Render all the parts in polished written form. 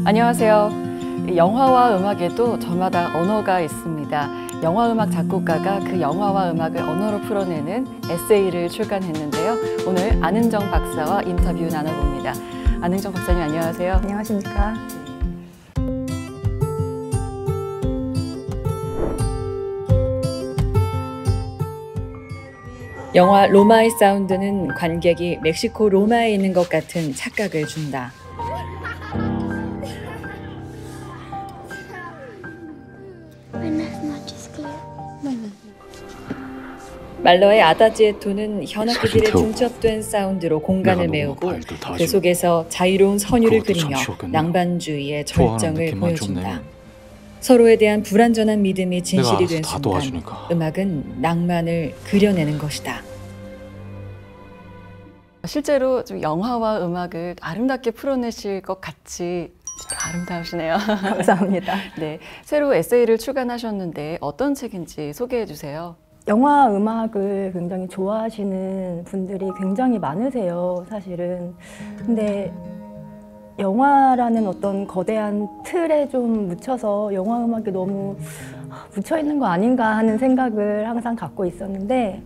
안녕하세요. 영화와 음악에도 저마다 언어가 있습니다. 영화음악 작곡가가 그 영화와 음악을 언어로 풀어내는 에세이를 출간했는데요. 오늘 안은정 박사와 인터뷰 나눠봅니다. 안은정 박사님 안녕하세요. 안녕하십니까. 영화 로마의 사운드는 관객이 멕시코 로마에 있는 것 같은 착각을 준다. 말러의 아다지에토는 현악기들의 중첩된 사운드로 공간을 메우고 그 속에서 자유로운 선율을 그리며 낭만주의의 절정을 보여준다. 서로에 대한 불완전한 믿음이 진실이 된 순간 음악은 낭만을 그려내는 것이다. 실제로 좀 영화와 음악을 아름답게 풀어내실 것 같이 아름다우시네요. 감사합니다. 네, 새로 에세이를 출간하셨는데 어떤 책인지 소개해 주세요. 영화 음악을 굉장히 좋아하시는 분들이 굉장히 많으세요, 사실은. 근데 영화라는 어떤 거대한 틀에 좀 묻혀서 영화 음악이 너무 묻혀 있는 거 아닌가 하는 생각을 항상 갖고 있었는데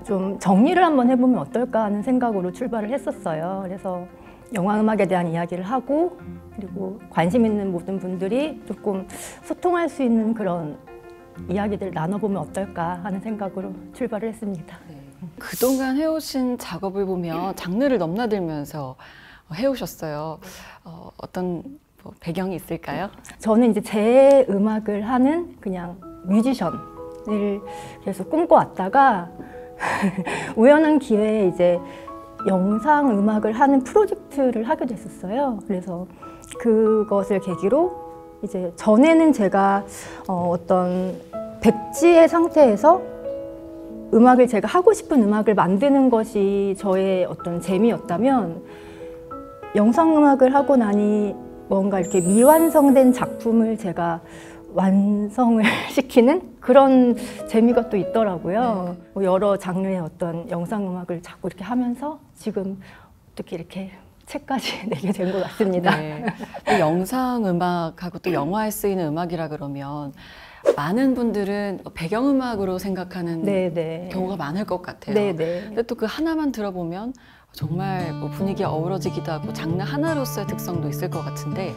좀 정리를 한번 해보면 어떨까 하는 생각으로 출발을 했었어요. 그래서 영화 음악에 대한 이야기를 하고 그리고 관심 있는 모든 분들이 조금 소통할 수 있는 그런 이야기들을 나눠보면 어떨까 하는 생각으로 출발을 했습니다. 그동안 해오신 작업을 보면 장르를 넘나들면서 해오셨어요. 어떤 배경이 있을까요? 저는 이제 제 음악을 하는 그냥 뮤지션을 계속 꿈꿔왔다가 우연한 기회에 이제 영상 음악을 하는 프로젝트를 하게 됐었어요. 그래서 그것을 계기로 이제 전에는 제가 어떤 백지의 상태에서 음악을 제가 하고 싶은 음악을 만드는 것이 저의 어떤 재미였다면 영상 음악을 하고 나니 뭔가 이렇게 미완성된 작품을 제가 완성을 시키는 그런 재미가 또 있더라고요. 여러 장르의 어떤 영상 음악을 자꾸 이렇게 하면서 지금 어떻게 이렇게 책까지 내게 된 것 같습니다. 네. 영상 음악하고 또 영화에 쓰이는 음악이라 그러면 많은 분들은 배경음악으로 생각하는 네네. 경우가 많을 것 같아요. 네네. 근데 또 그 하나만 들어보면 정말 분위기가 어우러지기도 하고 장르 하나로서의 특성도 있을 것 같은데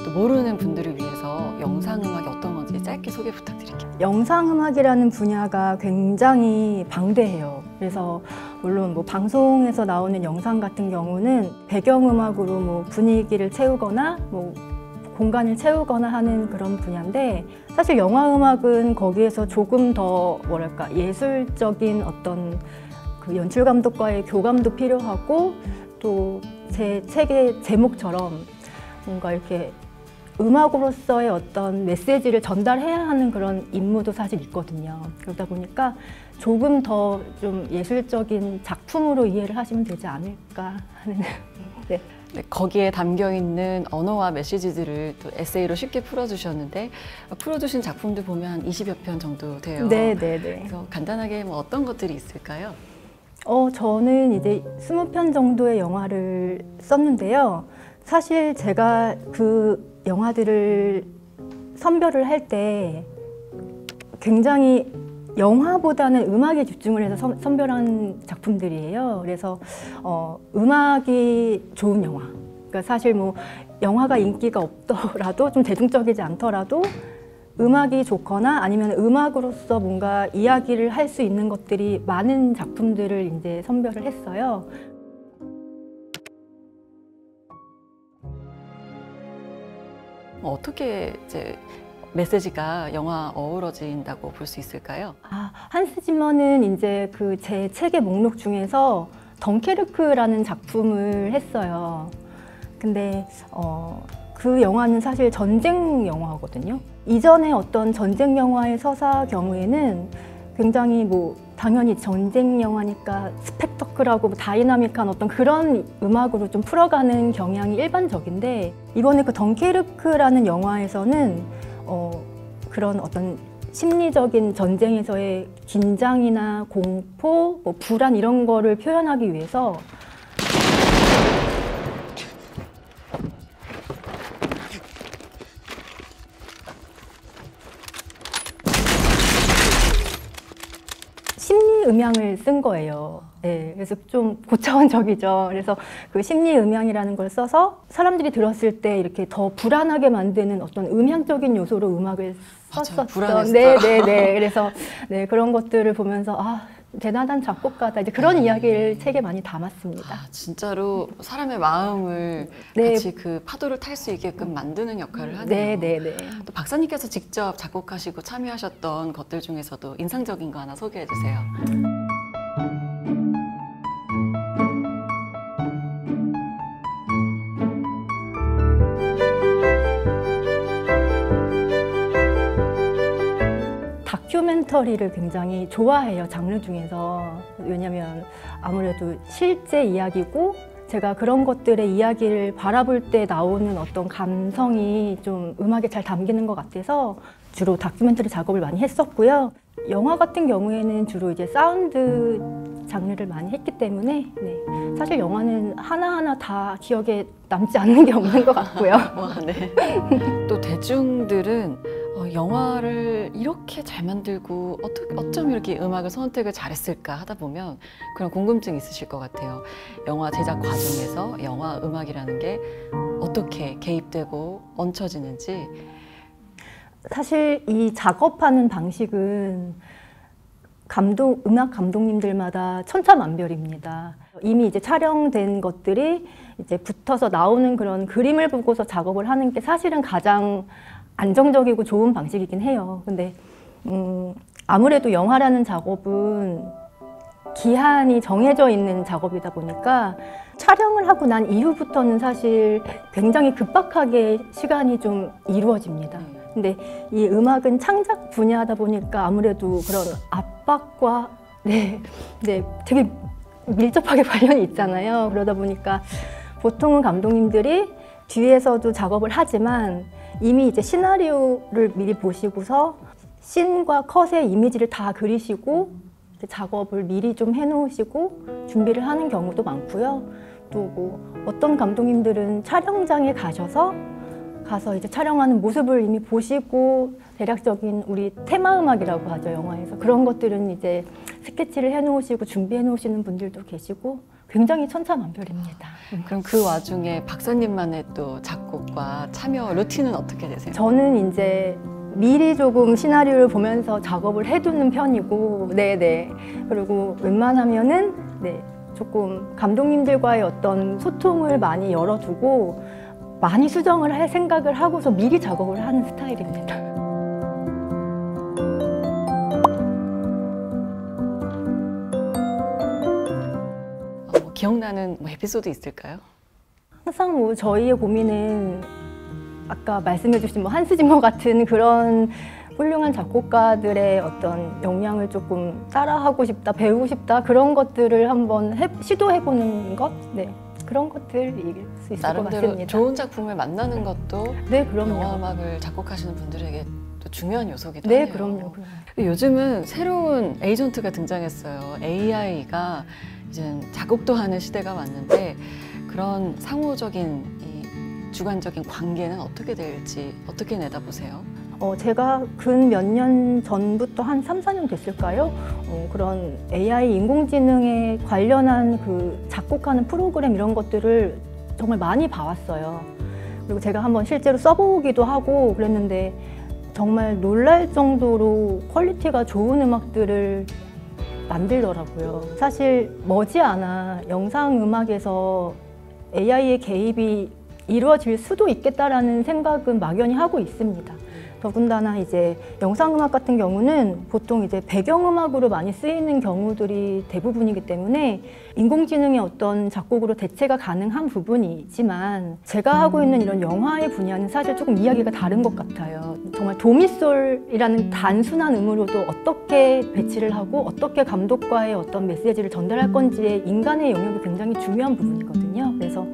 또 모르는 분들을 위해서 영상 음악이 어떤 건지 짧게 소개 부탁드릴게요. 영상 음악이라는 분야가 굉장히 방대해요. 그래서 물론 방송에서 나오는 영상 같은 경우는 배경음악으로 분위기를 채우거나 공간을 채우거나 하는 그런 분야인데 사실 영화 음악은 거기에서 조금 더 뭐랄까 예술적인 어떤 그 연출 감독과의 교감도 필요하고 또 제 책의 제목처럼 뭔가 이렇게 음악으로서의 어떤 메시지를 전달해야 하는 그런 임무도 사실 있거든요. 그러다 보니까 조금 더 좀 예술적인 작품으로 이해를 하시면 되지 않을까 하는 네. 네, 거기에 담겨있는 언어와 메시지들을 또 에세이로 쉽게 풀어주셨는데 풀어주신 작품들 보면 한 20여 편 정도 돼요. 네네네. 그래서 간단하게 어떤 것들이 있을까요? 저는 이제 20편 정도의 영화를 썼는데요. 사실 제가 그 영화들을 선별을 할 때 굉장히 영화보다는 음악에 집중을 해서 선별한 작품들이에요. 그래서 음악이 좋은 영화. 그러니까 사실 영화가 인기가 없더라도 좀 대중적이지 않더라도 음악이 좋거나 아니면 음악으로서 뭔가 이야기를 할 수 있는 것들이 많은 작품들을 이제 선별을 했어요. 어떻게 이제 메시지가 영화 어우러진다고 볼 수 있을까요? 한스 지머는 이제 그 제 책의 목록 중에서 덩케르크라는 작품을 했어요. 근데 그 영화는 사실 전쟁 영화거든요. 이전에 어떤 전쟁 영화의 서사 경우에는 굉장히 뭐 당연히 전쟁 영화니까 스펙터클하고 뭐 다이나믹한 어떤 그런 음악으로 좀 풀어가는 경향이 일반적인데, 이번에 그 덩케르크라는 영화에서는 그런 어떤 심리적인 전쟁에서의 긴장이나 공포, 뭐 불안 이런 거를 표현하기 위해서 심리 음향을 쓴 거예요. 네, 그래서 좀 고차원적이죠. 그래서 그 심리 음향이라는 걸 써서 사람들이 들었을 때 이렇게 더 불안하게 만드는 어떤 음향적인 요소로 음악을 썼었죠. 불안했어요. 네. 그래서 네, 그런 것들을 보면서 아, 대단한 작곡가다. 이제 그런 이야기를 책에 많이 담았습니다. 아, 진짜로 사람의 마음을 네. 같이 그 파도를 탈 수 있게끔 만드는 역할을 하네요. 네. 또 박사님께서 직접 작곡하시고 참여하셨던 것들 중에서도 인상적인 거 하나 소개해 주세요. 다큐멘터리를 굉장히 좋아해요, 장르 중에서. 왜냐면 아무래도 실제 이야기고 제가 그런 것들의 이야기를 바라볼 때 나오는 어떤 감성이 좀 음악에 잘 담기는 것 같아서 주로 다큐멘터리 작업을 많이 했었고요. 영화 같은 경우에는 주로 이제 사운드 장르를 많이 했기 때문에 네. 사실 영화는 하나하나 다 기억에 남지 않는 게 없는 것 같고요. 와, 네. 또 대중들은 영화를 이렇게 잘 만들고 어쩜 이렇게 음악을 선택을 잘했을까 하다 보면 그런 궁금증이 있으실 것 같아요. 영화 제작 과정에서 영화 음악이라는 게 어떻게 개입되고 얹혀지는지. 사실 이 작업하는 방식은 음악 감독님들마다 천차만별입니다. 이미 이제 촬영된 것들이 이제 붙어서 나오는 그런 그림을 보고서 작업을 하는 게 사실은 가장 안정적이고 좋은 방식이긴 해요. 근데 아무래도 영화라는 작업은 기한이 정해져 있는 작업이다 보니까 촬영을 하고 난 이후부터는 사실 굉장히 급박하게 시간이 좀 이루어집니다. 근데 이 음악은 창작 분야다 보니까 아무래도 그런 압박과 되게 밀접하게 관련이 있잖아요. 그러다 보니까 보통은 감독님들이 뒤에서도 작업을 하지만 이미 이제 시나리오를 미리 보시고서 씬과 컷의 이미지를 다 그리시고 작업을 미리 좀 해놓으시고 준비를 하는 경우도 많고요. 또 뭐 어떤 감독님들은 촬영장에 가서 이제 촬영하는 모습을 이미 보시고 대략적인 우리 테마 음악이라고 하죠, 영화에서. 그런 것들은 이제 스케치를 해놓으시고 준비해 놓으시는 분들도 계시고 굉장히 천차만별입니다. 그럼 그 와중에 박사님만의 또 작곡과 참여 루틴은 어떻게 되세요? 저는 이제 미리 조금 시나리오를 보면서 작업을 해두는 편이고, 그리고 웬만하면은 조금 감독님들과의 어떤 소통을 많이 열어두고 많이 수정을 할 생각을 하고서 미리 작업을 하는 스타일입니다. 기억나는 에피소드 있을까요? 항상 뭐 저희의 고민은 아까 말씀해주신 뭐 한스 짐머 같은 그런 훌륭한 작곡가들의 어떤 역량을 조금 따라하고 싶다, 배우고 싶다, 그런 것들을 한번 시도해보는 것? 그런 것들일 수 있을 것 같습니다. 나름대로 좋은 작품을 만나는 것도 그럼요. 영화 음악을 작곡하시는 분들에게 또 중요한 요소기도 네, 하네요. 그럼요. 요즘은 새로운 에이전트가 등장했어요. AI가 이제 작곡도 하는 시대가 왔는데 그런 상호적인 이 주관적인 관계는 어떻게 될지 어떻게 내다보세요? 제가 근 몇 년 전부터 한 3, 4년 됐을까요? 그런 AI 인공지능에 관련한 그 작곡하는 프로그램 이런 것들을 정말 많이 봐왔어요. 그리고 제가 한번 실제로 써보기도 하고 그랬는데 정말 놀랄 정도로 퀄리티가 좋은 음악들을 만들더라고요. 사실 머지않아 영상 음악에서 AI의 개입이 이루어질 수도 있겠다라는 생각은 막연히 하고 있습니다. 더군다나 이제 영상음악 같은 경우는 보통 이제 배경음악으로 많이 쓰이는 경우들이 대부분이기 때문에 인공지능의 어떤 작곡으로 대체가 가능한 부분이지만 제가 하고 있는 이런 영화의 분야는 사실 조금 이야기가 다른 것 같아요. 정말 도미솔이라는 단순한 음으로도 어떻게 배치를 하고 어떻게 감독과의 어떤 메시지를 전달할 건지에 인간의 영역이 굉장히 중요한 부분이거든요. 그래서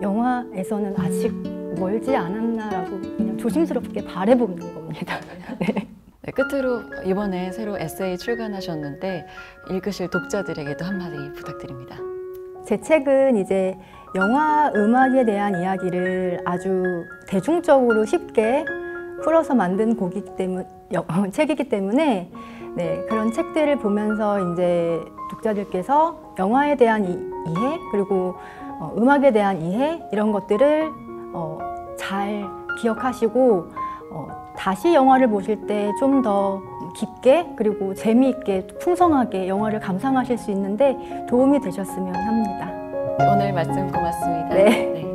영화에서는 아직 멀지 않았나라고 그냥 조심스럽게 바라보는 겁니다. 네. 네, 끝으로 이번에 새로 에세이 출간하셨는데 읽으실 독자들에게도 한마디 부탁드립니다. 제 책은 이제 영화 음악에 대한 이야기를 아주 대중적으로 쉽게 풀어서 만든 책이기 때문에 네, 그런 책들을 보면서 이제 독자들께서 영화에 대한 이해 그리고 음악에 대한 이해 이런 것들을 잘 기억하시고 다시 영화를 보실 때 좀 더 깊게 그리고 재미있게 풍성하게 영화를 감상하실 수 있는데 도움이 되셨으면 합니다. 오늘 말씀 고맙습니다. 네.